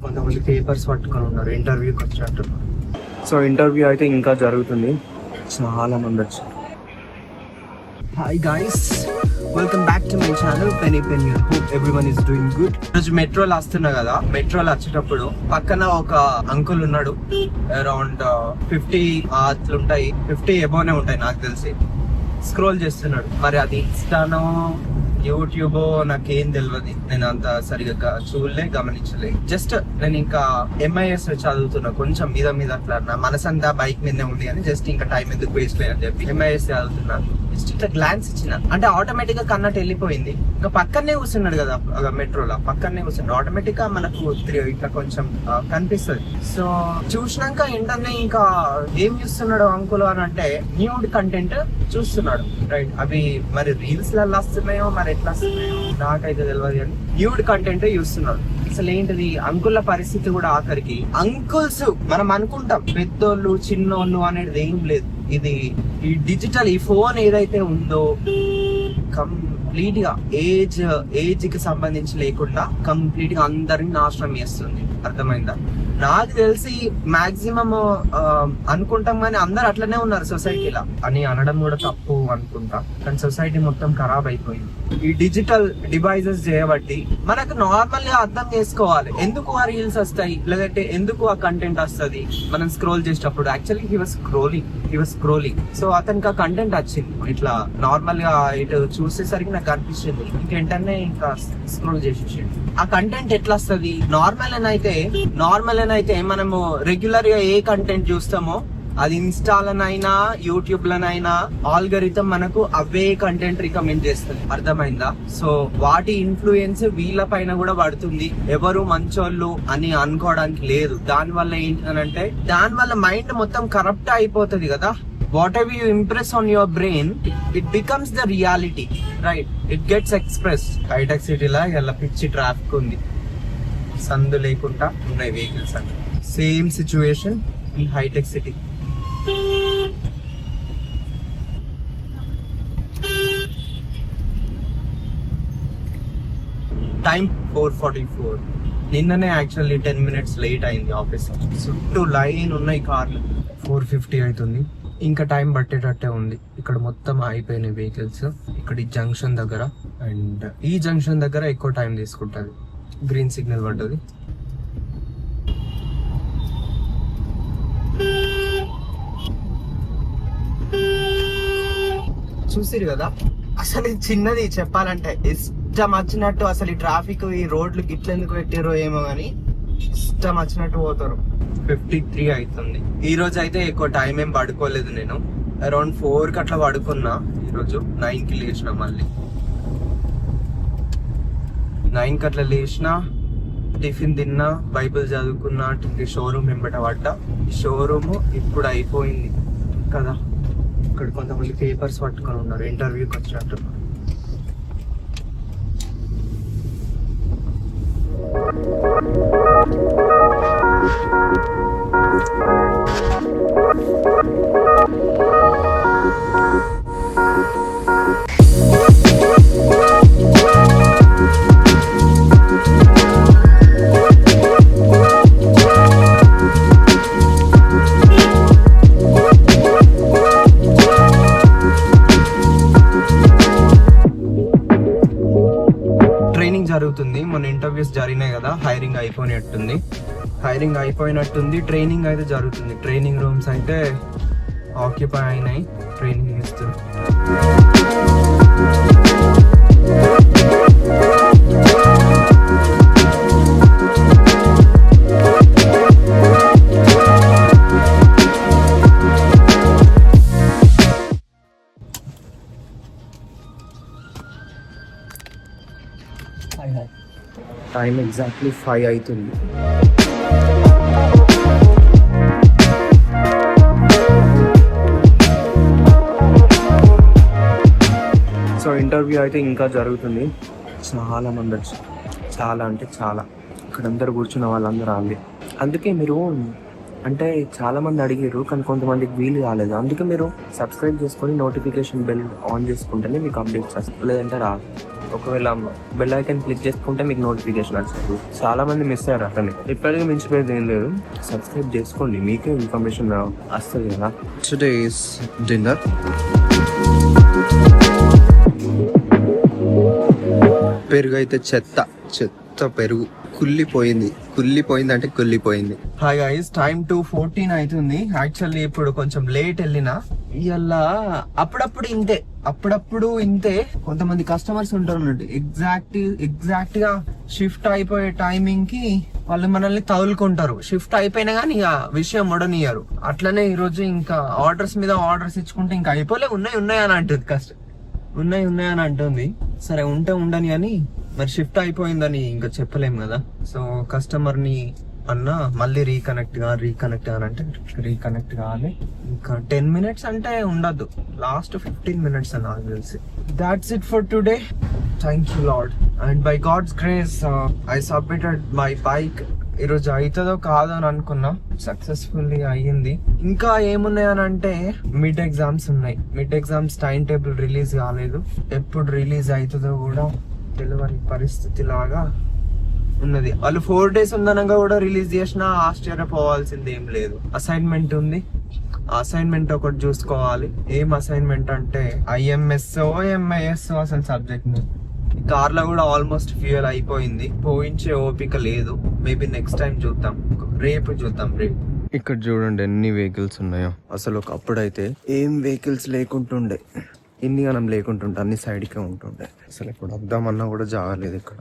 కొంతమంది పేపర్స్ పట్టుకొని ఉన్నారు, ఇంటర్వ్యూకి వచ్చినట్టున్నారు. సో ఇంటర్వ్యూ అయితే ఇంకా జరుగుతుంది, చాలా మంది వచ్చారు. Hi guys, welcome back to my channel penny pen. Hope everyone is doing good. ఈరోజు మెట్రోలో వస్తున్నా కదా, మెట్రోలో వచ్చేటప్పుడు పక్కన ఒక అంకుల్ ఉన్నాడు. అరౌండ్ 50 అట్లుంటాయి, 50 ఎబోనే ఉంటాయి నాకు తెలిసి. స్క్రోల్ చేస్తున్నాడు, మరి అది ఇన్స్టానో యూట్యూబ్ నాకేం తెలియదు, నేను అంత సరిగా చూడలే, గమనించలే. జస్ట్ నేను ఇంకా MIS చదువుతున్నా, కొంచెం మీద అట్లా నా మనసంతా బైక్ మీదే ఉంది అని జస్ట్ ఇంకా టైం ఎందుకు వేస్ట్ అని చెప్పి MIS చదువుతున్నా. జస్ట్ ఇట్లా గ్లాన్స్ ఇచ్చిన, అంటే ఆటోమేటిక్ గా కన్నట్టు వెళ్ళిపోయింది. ఇంకా పక్కనే కూర్చున్నాడు కదా మెట్రోలో, పక్కనే కూర్చున్నాడు, ఆటోమేటిక్ గా మనకు ఇట్లా కొంచెం కనిపిస్తుంది. సో చూసినాక ఏంటనే ఇంకా ఏం చూస్తున్నాడు అంకుల్ అని అంటే న్యూడ్ కంటెంట్ చూస్తున్నాడు, రైట్. అవి మరి రీల్స్ లలో వస్తున్నాయో మరి ఎట్లా వస్తున్నాయో నాకైతే తెలియదు, కానీ న్యూడ్ కంటెంట్ చూస్తున్నాడు. అసలు ఏంటిది అంకుల్ల పరిస్థితి కూడా ఆఖరికి, అంకుల్స్ మనం అనుకుంటాం పెద్దోళ్ళు చిన్నోళ్ళు అనేది ఏం లేదు. ఇది ఈ డిజిటల్ ఈ ఫోన్ ఏదైతే ఉందో కంప్లీట్ గా ఏజ్ కి సంబంధించి లేకుండా కంప్లీట్ గా అందరిని నాశనం చేస్తుంది, అర్థమైందా? నాకు తెలిసి మాక్సిమం అనుకుంటాం కానీ అందరు అట్లనే ఉన్నారు సొసైటీలో అని అనడం కూడా తప్పు అనుకుంటా. కానీ సొసైటీ మొత్తం ఖరాబ్ అయిపోయింది ఈ డిజిటల్ డివైజెస్ చేయబట్టి. మనకు నార్మల్ గా అర్థం చేసుకోవాలి ఎందుకు ఆ రీల్స్ వస్తాయి, లేదంటే ఎందుకు ఆ కంటెంట్ వస్తుంది మనం స్క్రోల్ చేసేటప్పుడు. Actually he was scrolling. So అతనికి ఆ కంటెంట్ వచ్చింది, ఇట్లా నార్మల్ గా ఇటు చూసేసరికి నాకు అనిపించింది, ఇంకేంటనే ఇంకా స్క్రోల్ చేసేసి. ఆ కంటెంట్ ఎట్లా వస్తుంది? నార్మల్ అయితే మనము రెగ్యులర్ గా ఏ కంటెంట్ చూస్తామో అది ఇన్స్టాలనైనా యూట్యూబ్ లనైనా ఆల్గరిథం మనకు అవే కంటెంట్ రికమెండ్ చేస్తుంది, అర్థమైందా? సో వాటి ఇన్ఫ్లుయెన్స్ వీళ్ళ పైన కూడా పడుతుంది. ఎవరు మంచోళ్ళు అని అనుకోవడానికి లేదు. దాని వల్ల ఏంటంటే దాని వల్ల మైండ్ మొత్తం కరప్ట్ అయిపోతుంది కదా. Whatever you impress on your brain, it becomes the reality, right? It gets express. Hi tech సిటీలా ఇలా పిచ్చి ట్రాఫిక్ ఉంది, సందు లేకుండా ఉన్నాయి వెహికల్స్ అంటే. సేమ్ సిచ్యువేషన్ ఈ హైటెక్ సిటీ. టైం 4:44. నిన్ననే యాక్చువల్లీ 10 minutes లేట్ అయింది ఆఫీస్. చుట్టూ లైన్ ఉన్నాయి కార్లు. 4:50 అవుతుంది, ఇంకా టైం పట్టేటట్టే ఉంది. ఇక్కడ మొత్తం అయిపోయినాయి వెహికల్స్. ఇక్కడ ఈ జంక్షన్ దగ్గర, అండ్ ఈ జంక్షన్ దగ్గర ఎక్కువ టైం తీసుకుంటుంది. గ్రీన్ సిగ్నల్ పడ్డది. చూసిరు కదా, అసలు చిన్నది చెప్పాలంటే ఇష్టం వచ్చినట్టు. అసలు ఈ ట్రాఫిక్ ఈ రోడ్లు గిట్లెందుకు పెట్టారో ఏమో కానీ ఇష్టం వచ్చినట్టు పోతారు. 53 అవుతుంది. ఈ రోజు అయితే ఎక్కువ టైం ఏం పడుకోలేదు నేను. అరౌండ్ 4కి అట్లా పడుకున్నా. ఈరోజు 9కి లేచిన, మళ్ళీ 9కి అట్లా లేచిన, టిఫిన్ తిన్నా, బైబిల్ చదువుకున్నా, షోరూమ్ వెంబట పడ్డా. షోరూమ్ ఇప్పుడు అయిపోయింది కదా. ఇక్కడ కొంతమంది పేపర్స్ పట్టుకొని ఉన్నారు, ఇంటర్వ్యూకి వచ్చినట్టున్నారు. జరుగుతుంది, మొన్న ఇంటర్వ్యూస్ జరిగినాయి కదా, హైరింగ్ అయిపోయినట్టుంది. ట్రైనింగ్ అయితే జరుగుతుంది. ట్రైనింగ్ రూమ్స్ అయితే ఆక్యుపై అయినాయి, ట్రైనింగ్ ఇస్తారు. టైం ఎగ్జాక్ట్లీ 5 అవుతుంది. సో ఇంటర్వ్యూ అయితే ఇంకా జరుగుతుంది. చాలా మంది వచ్చారు, చాలా అంటే చాలా. ఇక్కడ అందరు కూర్చున్న వాళ్ళందరూ వాళ్ళే. అందుకే మీరు అంటే చాలా మంది అడిగారు కానీ కొంతమందికి వీలు కాలేదు. అందుకే మీరు సబ్స్క్రైబ్ చేసుకొని నోటిఫికేషన్ బెల్ ఆన్ చేసుకుంటేనే మీకు అప్డేట్స్ వస్తుంది, లేదంటే రాదు. ఒకవేళ బెల్ ఐకాన్ క్లిక్ చేసుకుంటే మీకు నోటిఫికేషన్ వస్తుంది. చాలా మంది మిస్ అయ్యారు అట్లనే. ఇప్పటికీ మించిపోయేది ఏం లేదు, సబ్స్క్రైబ్ చేసుకోండి, మీకే ఇన్ఫర్మేషన్ వస్తుంది కదా. Today is dinner. పెరుగు అయితే చెత్త పెరుగు, కుళ్ళిపోయింది అంటే కుళ్ళిపోయింది. హాయ్ గైస్, టైం 2:14 అవుతుంది. యాక్చువల్లీ ఇప్పుడు కొంచెం లేట్ వెళ్ళినా. ఇవాళ అప్పుడప్పుడు ఇంతే కొంతమంది కస్టమర్స్ ఉంటారు అన్నట్టు. ఎగ్జాక్ట్ గా షిఫ్ట్ అయిపోయే టైమింగ్ కి వాళ్ళు మనల్ని తగులుకుంటారు. షిఫ్ట్ అయిపోయినా కానీ ఇక విషయం మొడనియ్యారు. అట్లనే ఈ రోజు ఇంకా ఆర్డర్స్ మీద ఆర్డర్స్ ఇచ్చుకుంటే ఇంకా అయిపోలే, ఉన్నాయి అని అంటుంది ఉన్నాయి అని అంటుంది. సరే ఉంటే ఉండని అని, మరి షిఫ్ట్ అయిపోయిందని ఇంకా చెప్పలేము కదా. సో కస్టమర్ ని అన్నా మళ్ళీ రీకనెక్ట్ అని అంటే రీకనెక్ట్ కావాలి. ఇంకా 10 minutes అంటే ఉండదు, లాస్ట్ 15 minutes అని నాకు తెలిసి. That's it for today. Thank you Lord, and by God's grace I submitted my bike. ఈరోజు అవుతుందో కాదో అని అనుకున్నా, సక్సెస్ఫుల్లీ అయ్యింది. ఇంకా ఏమున్నాయని అంటే mid exams time table release కాలేదు. ఎప్పుడు రిలీజ్ అవుతుందో కూడా తెలియని పరిస్థితి లాగా ఉన్నది. వాళ్ళు 4 days ఉందనగా కూడా రిలీజ్ చేసినా ఆశ్చర్యపోవాల్సింది ఏం లేదు. అసైన్మెంట్ ఉంది, అసైన్మెంట్ ఒకటి చూసుకోవాలి. ఏం అసైన్మెంట్ అంటే IMSO MISO అసలు సబ్జెక్ట్ ని. ఈ కార్ లో కూడా ఆల్మోస్ట్ ఫ్యూయల్ అయిపోయింది, పోయించే ఓపిక లేదు. మేబీ నెక్స్ట్ టైం చూద్దాం, రేపు. ఇక్కడ చూడండి ఎన్ని వెహికల్స్ ఉన్నాయో. అసలు ఒకప్పుడైతే ఏం వెహికల్స్ లేకుంటుండే, ఇన్ని గనం లేకుంటుండే, అన్ని సైడ్కే ఉంటుండే. అసలు ఇప్పుడు వద్దామన్నా కూడా జాగలేదు ఇక్కడ.